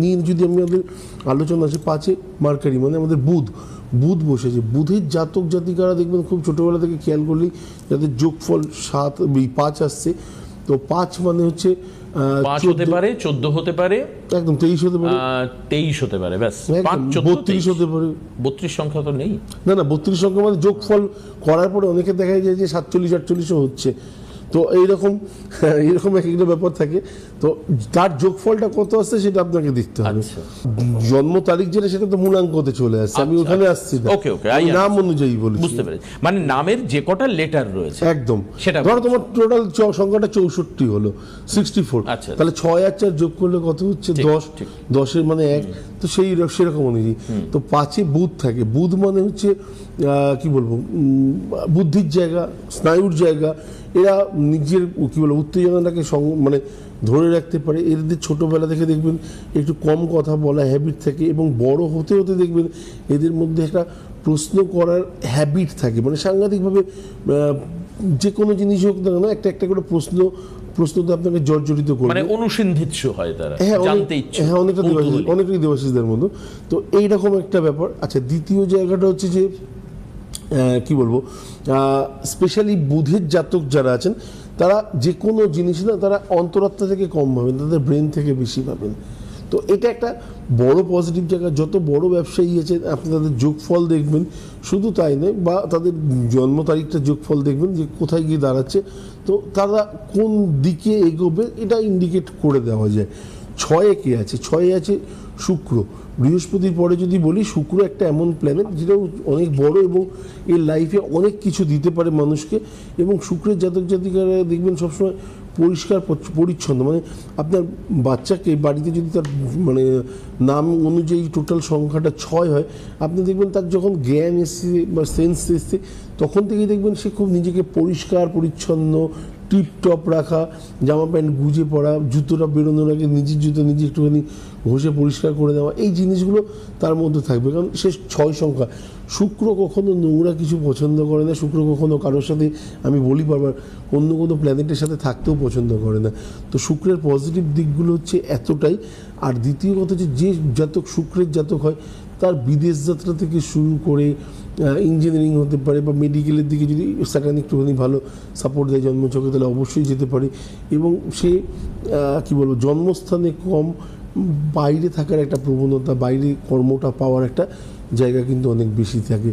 নিয়ে যদি আমাদের আলোচনা আছে 5 মার্কারি মানে আমাদের বুধ বসেছে। বুধের জাতক জাতিকারা দেখবেন খুব ছোটোবেলা থেকে খেয়াল করলেই যাদের যোগফল 5 আসছে। তো 5 মানে হচ্ছে 5 হতে পারে, 14 হতে পারে, একদম 23 হতে পারে, 23 হতে পারে, ব্যাস 5 32 হতে পারে। 32 সংখ্যা তো নেই। না 32 সংখ্যা মানে যোগফল করার পরে অনেকে দেখা যায় যে 47-48 হচ্ছে। তো এইরকম একটা ব্যাপার থাকে। তো তার যোগফলটা কত আসছে সেটা আপনাকে দেখতে হবে। জন্ম তারিখ যেটা সেটা তো মূলাঙ্কতে চলে আসছে, আমি ওখানে আসছি না, নাম অনুযায়ী বলি। বুঝতে পেরেছি, মানে নামের যে কটা লেটার রয়েছে একদম সেটা ধরো তোমার টোটাল সংখ্যাটা 64 হলো 64, তাহলে 6 আর 4 যোগ করলে কত হচ্ছে 10, 10-এর মানে 1, তো সেরকম অনুযায়ী। তো 5-এ বুধ থাকে। বুধ মানে হচ্ছে কি বলবো, বুদ্ধির জায়গা, স্নায়ুর জায়গা। এরা নিজের কি বলবো উত্তেজনাটাকে মানে ধরে রাখতে পারে। এদের ছোটোবেলা থেকে দেখবেন একটু কম কথা বলা হ্যাবিট থাকে, এবং বড় হতে হতে দেখবেন এদের মধ্যে একটা প্রশ্ন করার হ্যাবিট থাকে, মানে সাংঘাতিকভাবে যে কোনো জিনিস হোক না কেন একটা করে প্রশ্নতে আপনাকে জর্জরিত করবে, মানে অনুসন্ধিৎসু হয় তারা, জানতে ইচ্ছে। হ্যাঁ, অনেকটাই দেবাশিসদের মতো। তো এইরকম একটা ব্যাপার। আচ্ছা, দ্বিতীয় জায়গাটা হচ্ছে যে কি বলবো, স্পেশালি বুধের জাতক যারা আছেন তারা যে কোনো জিনিস না তারা অন্তরাত্মা থেকে কম ভাবেন, তাদের ব্রেন থেকে বেশি ভাবেন। তো এটা একটা বড় পজিটিভ জায়গা। যত বড় ব্যবসায়ী আছেন আপনি তাদের যোগফল দেখবেন, শুধু তাই নয়, বা তাদের জন্ম তারিখটা যোগফল দেখবেন যে কোথায় গিয়ে দাঁড়াচ্ছে, তো তারা কোন দিকে এগোবে এটা ইন্ডিকেট করে দেওয়া যায়। 6-এ কে আছে? 6-এ আছে শুক্র। বৃহস্পতির পরে যদি বলি, শুক্র একটা এমন প্ল্যানেট যেটা অনেক বড় এবং এর লাইফে অনেক কিছু দিতে পারে মানুষকে। এবং শুক্রের জাতক জাতিকারা দেখবেন সবসময় পরিষ্কার পরিচ্ছন্ন, মানে আপনার বাচ্চাকে বাড়িতে যদি তার মানে নাম অনুযায়ী টোটাল সংখ্যাটা 6 হয়, আপনি দেখবেন তার যখন জ্ঞান এসছে বা সেন্স এসছে তখন থেকেই দেখবেন সে খুব নিজেকে পরিষ্কার পরিচ্ছন্ন টিপটপ রাখা, জামা প্যান্ট গুজে পরা, জুতোটা বেরোনোর আগে নিজের জুতো নিজে একটুখানি ঘষে পরিষ্কার করে দেওয়া, এই জিনিসগুলো তার মধ্যে থাকবে। কারণ সে 6 সংখ্যা। শুক্র কখনো নোংরা কিছু পছন্দ করে না। শুক্র কখনো কারোর সাথে, আমি বলি বারবার, অন্য কোনো প্ল্যানেটের সাথে থাকতেও পছন্দ করে না। তো শুক্রের পজিটিভ দিকগুলো হচ্ছে এতটাই। আর দ্বিতীয় কথা হচ্ছে যে জাতক শুক্রের জাতক হয় তার বিদেশ যাত্রা থেকে শুরু করে ইঞ্জিনিয়ারিং হতে পারে, বা মেডিকেলের দিকে যদি স্যাটার্ন একটুখানি ভালো সাপোর্ট দেয় জন্মছকে, তাহলে অবশ্যই যেতে পারে। এবং সে কি বলবো, জন্মস্থানে কম বাইরে থাকার একটা প্রবণতা, বাইরে কর্মটা পাওয়ার একটা জায়গা কিন্তু অনেক বেশি থাকে।